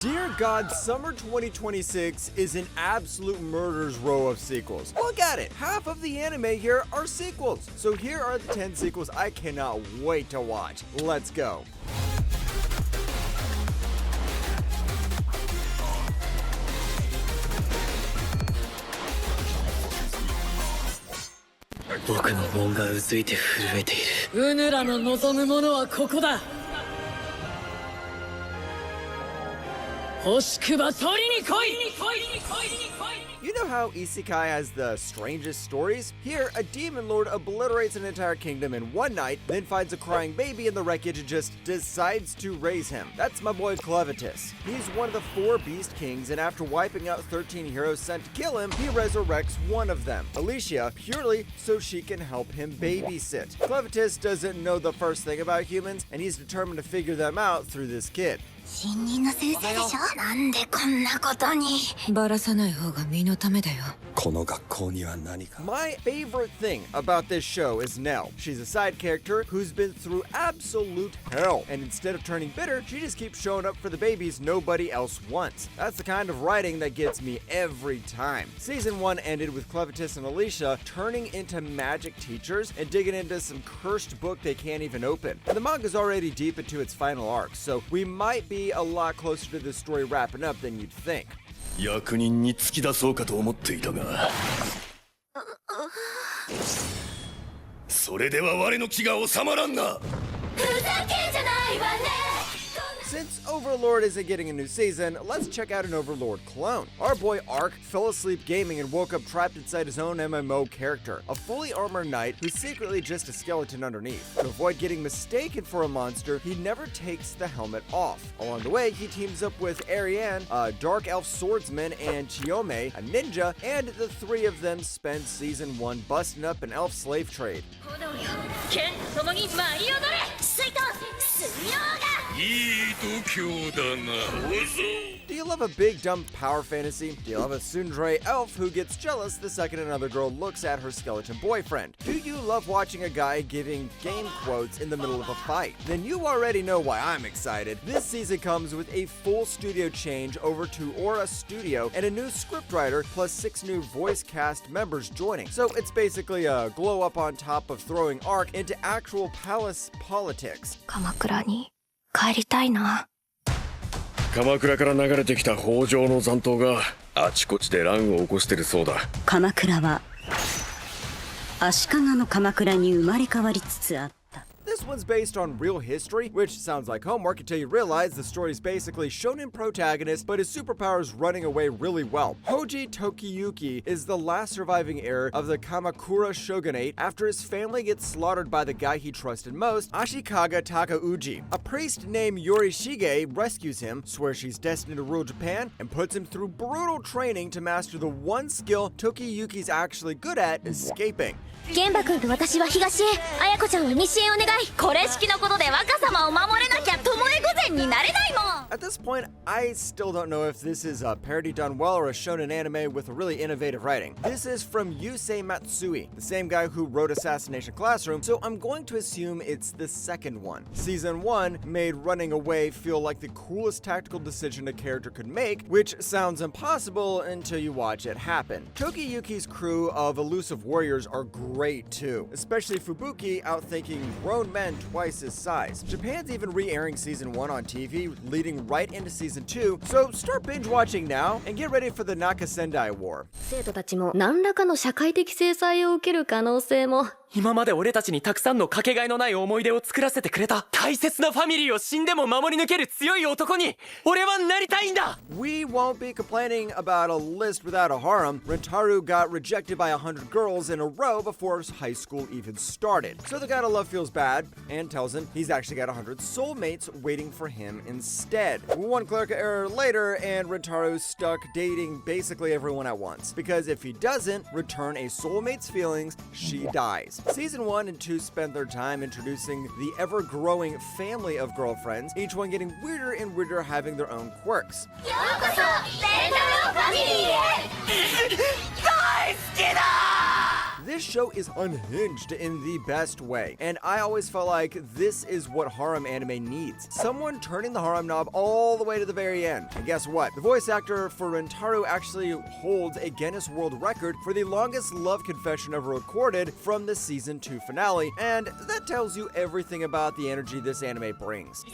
Dear God, summer 2026 is an absolute murder's row of sequels. Look at it! Half of the anime here are sequels. So here are the 10 sequels I cannot wait to watch. Let's go. You know how isekai has the strangest stories? Here, a demon lord obliterates an entire kingdom in one night, then finds a crying baby in the wreckage and just decides to raise him. That's my boy Clevitus. He's one of the 4 beast kings, and after wiping out 13 heroes sent to kill him, he resurrects one of them, Alicia, purely so she can help him babysit. Clevitus doesn't know the first thing about humans, and he's determined to figure them out through this kid. My favorite thing about this show is Nell. She's a side character who's been through absolute hell, and instead of turning bitter, she just keeps showing up for the babies nobody else wants. That's the kind of writing that gets me every time. Season 1 ended with Clevitus and Alicia turning into magic teachers and digging into some cursed book they can't even open. And the manga's already deep into its final arc, so we might be a lot closer to this story wrapping up than you'd think. Since Overlord isn't getting a new season, let's check out an Overlord clone. Our boy Ark fell asleep gaming and woke up trapped inside his own MMO character, a fully armored knight who's secretly just a skeleton underneath. To avoid getting mistaken for a monster, he never takes the helmet off. Along the way, he teams up with Ariane, a dark elf swordsman, and Chiyome, a ninja, and the 3 of them spend season 1 busting up an elf slave trade. Do you love a big dumb power fantasy? Do you love a tsundere elf who gets jealous the second another girl looks at her skeleton boyfriend? Do you love watching a guy giving game quotes in the middle of a fight? Then you already know why I'm excited. This season comes with a full studio change over to Aura Studio and a new scriptwriter plus 6 new voice cast members joining. So it's basically a glow up on top of throwing Ark into actual palace politics. 鎌倉から流れてきた北条の残党があちこちで乱を起こしてるそうだ。鎌倉は足利の鎌倉に生まれ変わりつつあった。 This one's based on real history, which sounds like homework until you realize the story's basically shonen protagonist, but his superpower's running away really well. Hoji Tokiyuki is the last surviving heir of the Kamakura shogunate after his family gets slaughtered by the guy he trusted most, Ashikaga Takauji. A priest named Yorishige rescues him, swears she's destined to rule Japan, and puts him through brutal training to master the one skill Tokiyuki's actually good at, escaping. 玄馬くんと私は東へ、綾子ちゃんは西へお願い。これ式のことで若様を守れなきゃ巴御前になれないもん。 At this point, I still don't know if this is a parody done well or a shonen anime with a really innovative writing. This is from Yusei Matsui, the same guy who wrote Assassination Classroom, so I'm going to assume it's the second one. Season 1 made running away feel like the coolest tactical decision a character could make, which sounds impossible until you watch it happen. Tokiyuki's crew of elusive warriors are great too, especially Fubuki outthinking grown men twice his size. Japan's even re-airing season 1 on TV, leading right into season 2, so start binge watching now and get ready for the Nakasendai War. 生徒たちも何らかの社会的制裁を受ける可能性も。 今まで俺たちにたくさんのかけがえのない思い出を作らせてくれた大切なファミリーを死んでも守り抜ける強い男に俺はなりたいんだ We won't be complaining about a list without a harem. Rentaru got rejected by 100 girls in a row before high school even started. So the guy to love feels bad and tells him he's actually got 100 soulmates waiting for him instead. One clerical error later and Rentaru's stuck dating basically everyone at once. Because if he doesn't return a soulmate's feelings, she dies. Season 1 and 2 spent their time introducing the ever-growing family of girlfriends, each one getting weirder and weirder, having their own quirks. This show is unhinged in the best way, and I always felt like this is what harem anime needs. Someone turning the harem knob all the way to the very end. And guess what? The voice actor for Rentaru actually holds a Guinness World Record for the longest love confession ever recorded from the season 2 finale, and that tells you everything about the energy this anime brings.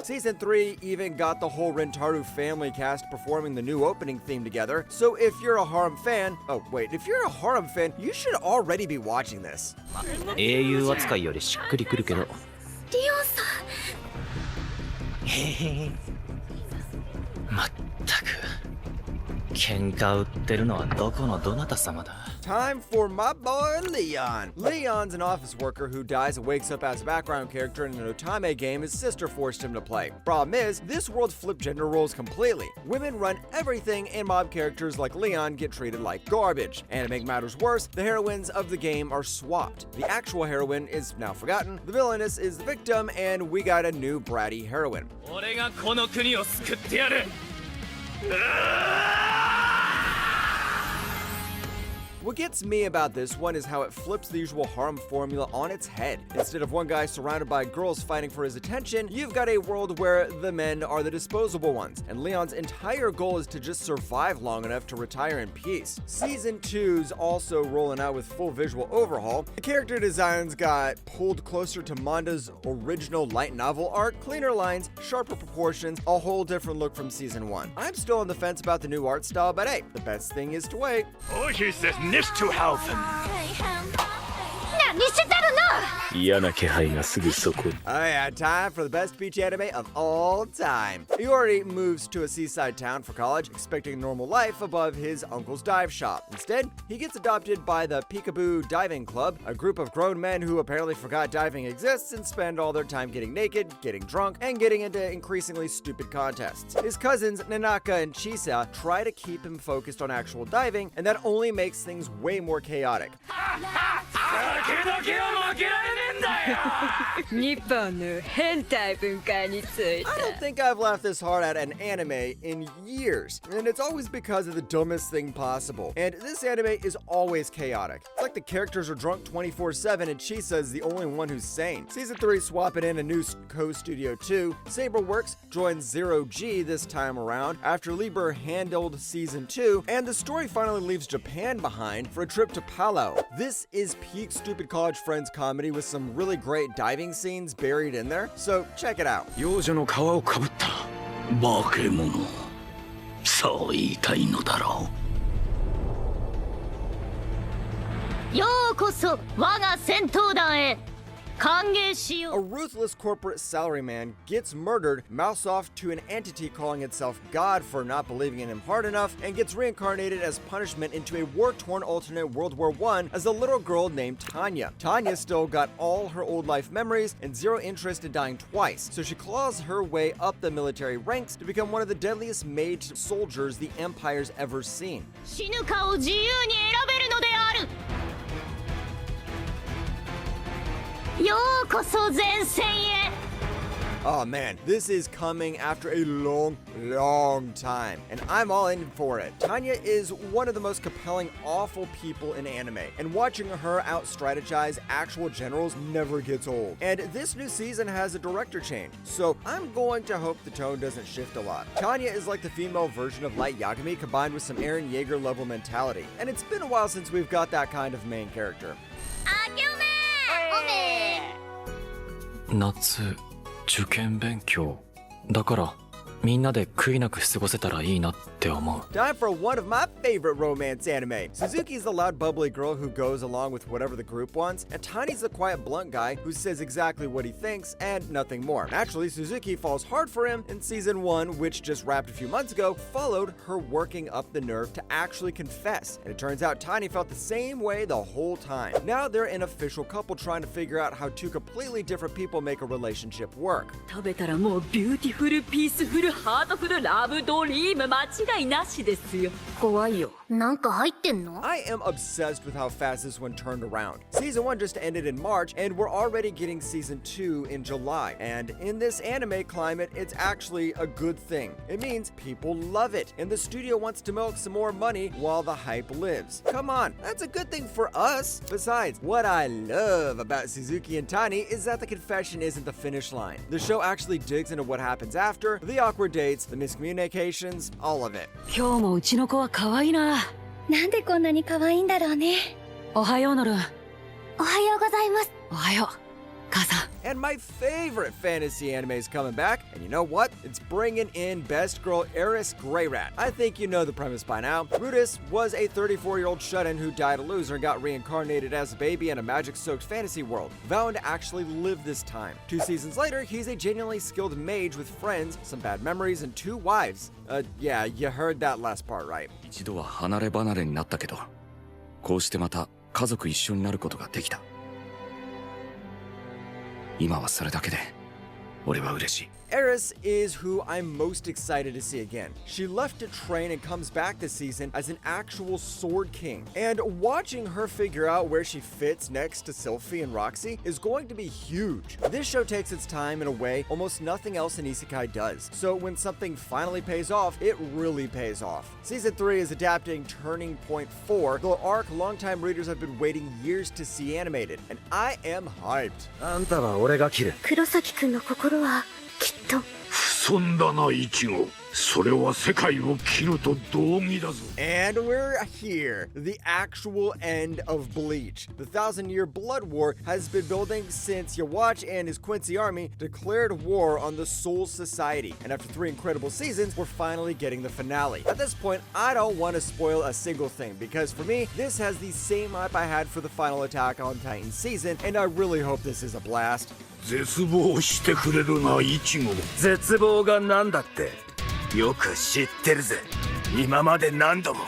Season 3 even got the whole Rentaru family cast performing the new opening theme together, so if you're a harem fan, if you're a harem fan, you should already be watching this. 英雄扱いよりしっくりくるけど。リオンさん。へへ。まったく。喧嘩売ってるのはどこのどなた様だ。Time for my boy Leon. Leon's an office worker who dies and wakes up as a background character in an otame game his sister forced him to play. Problem is, this world flipped gender roles completely. Women run everything, and mob characters like Leon get treated like garbage. And to make matters worse, the heroines of the game are swapped. The actual heroine is now forgotten, the villainess is the victim, and we got a new bratty heroine. 俺がこの国を救ってやる。What gets me about this one is how it flips the usual harem formula on its head. Instead of one guy surrounded by girls fighting for his attention, you've got a world where the men are the disposable ones, and Leon's entire goal is to just survive long enough to retire in peace. Season 2's also rolling out with full visual overhaul. The character designs got pulled closer to manga's original light novel art, cleaner lines, sharper proportions, a whole different look from Season 1. I'm still on the fence about the new art style, but hey, the best thing is to wait. Oh, he says nicht zu helfen. 何してたるの。嫌な気配がすぐそこ。 Oh yeah, time for the best beach anime of all time. Iori moves to a seaside town for college, expecting a normal life above his uncle's dive shop. Instead, he gets adopted by the Peekaboo Diving Club, a group of grown men who apparently forgot diving exists and spend all their time getting naked, getting drunk, and getting into increasingly stupid contests. His cousins, Nanaka and Chisa, try to keep him focused on actual diving, and that only makes things way more chaotic. 日本の変態文化について I don't think I've laughed this hard at an anime in years, and it's always because of the dumbest thing possible. And this anime is always chaotic. It's like the characters are drunk 24/7 and Chisa is the only one who's sane. Season 3 swapping in a new co-studio too. Saberworks joins Zero G this time around after Lieber handled Season 2, and the story finally leaves Japan behind for a trip to Palau. This is peak stupid college friends comedy with some really great diving scenes buried in there, so check it out. 幼女の皮をかぶった化け物、そう言いたいのだろう。ようこそ我が戦闘団へ。歓迎しよ A う。 ruthless corporate salaryman gets murdered, mouths off to an entity calling itself God for not believing in him hard enough, and gets reincarnated as punishment into a war-torn alternate World War I as a little girl named Tanya. Tanya still got all her old life memories and zero interest in dying twice, so she claws her way up the military ranks to become one of the deadliest mage soldiers the Empire's ever seen. 死ぬかを自由に選べるのである。ようこそ前線へ。 Oh man, this is coming after a long time, and I'm all in for it. Tanya is one of the most compelling, awful people in anime, and watching her out-strategize actual generals never gets old. And this new season has a director change, so I'm going to hope the tone doesn't shift a lot. Tanya is like the female version of Light Yagami combined with some Eren Yeager level mentality, and it's been a while since we've got that kind of main character. あけおめ。おめ。夏受験勉強だからみんなで悔いなく過ごせたらいいなって思う。 Time for one of my favorite romance anime. Suzuki's the loud, bubbly girl who goes along with whatever the group wants, and Tiny's the quiet, blunt guy who says exactly what he thinks and nothing more. Naturally, Suzuki falls hard for him in Season 1, which just wrapped a few months ago, followed her working up the nerve to actually confess. And it turns out Tiny felt the same way the whole time. Now they're an official couple trying to figure out how two completely different people make a relationship work. 食べたらもうビューティフルピースフルハートフルラブドリーム間違いなしですよ。怖いよ。なんか入ってんの？ I am obsessed with how fast this one turned around. Season 1 just ended in March, and we're already getting Season 2 in July. And in this anime climate, it's actually a good thing. It means people love it, and the studio wants to milk some more money while the hype lives. Come on, that's a good thing for us. Besides, what I love about Suzuki and Tani is that the confession isn't the finish line. The show actually digs into what happens after, the awkward dates, the miscommunications, all of it. 今日もうちの子は可愛いな。なんでこんなに可愛いんだろうね。おはようノルン。おはようございます。おはよう。母さん。 And my favorite fantasy anime is coming back, and you know what? It's bringing in best girl Eris Greyrat. I think you know the premise by now. Brutus was a 34-year-old shut-in who died a loser and got reincarnated as a baby in a magic-soaked fantasy world, vowing to actually live this time. 2 seasons later, he's a genuinely skilled mage with friends, some bad memories, and 2 wives. Yeah, you heard that last part right. 一度は離れ離れになったけど、こうしてまた家族一緒になることができた。今はそれだけで俺は嬉しい。 Eris is who I'm most excited to see again. She left to train and comes back this season as an actual Sword King. And watching her figure out where she fits next to Sylphie and Roxy is going to be huge. This show takes its time in a way almost nothing else in isekai does. So when something finally pays off, it really pays off. Season 3 is adapting Turning Point 4, the arc longtime readers have been waiting years to see animated. And I am hyped. あんたは俺が切る。黒崎くんの心はきっと。不遜だなイチゴ。それは世界を切ると同義だぞ。 And we're here, the actual end of Bleach. The 1,000-year blood war has been building since Yawatch and his Quincy army declared war on the Soul Society. And after 3 incredible seasons, we're finally getting the finale. At this point, I don't want to spoil a single thing, because for me, this has the same hype I had for the final Attack on Titan season, and I really hope this is a blast. 絶望してくれるなイチゴ。絶望がなんだって。よく知ってるぜ。今まで何度も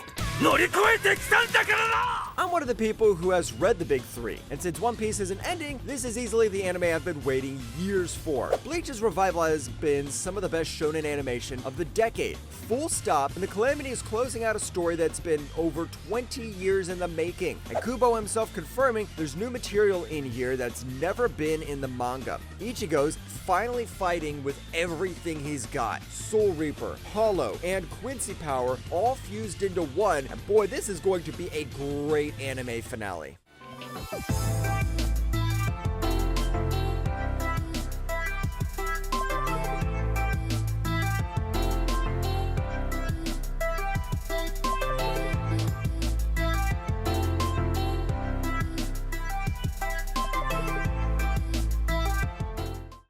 乗り越えてきたんだからな。 I'm one of the people who has read the big 3, and since One Piece isn't ending, this is easily the anime I've been waiting years for. Bleach's revival has been some of the best shonen animation of the decade. Full stop, and the Calamity is closing out a story that's been over 20 years in the making. And Kubo himself confirming there's new material in here that's never been in the manga. Ichigo's finally fighting with everything he's got. Soul Reaper, Hollow, and Quincy power all fused into one, and boy, this is going to be a great anime finale.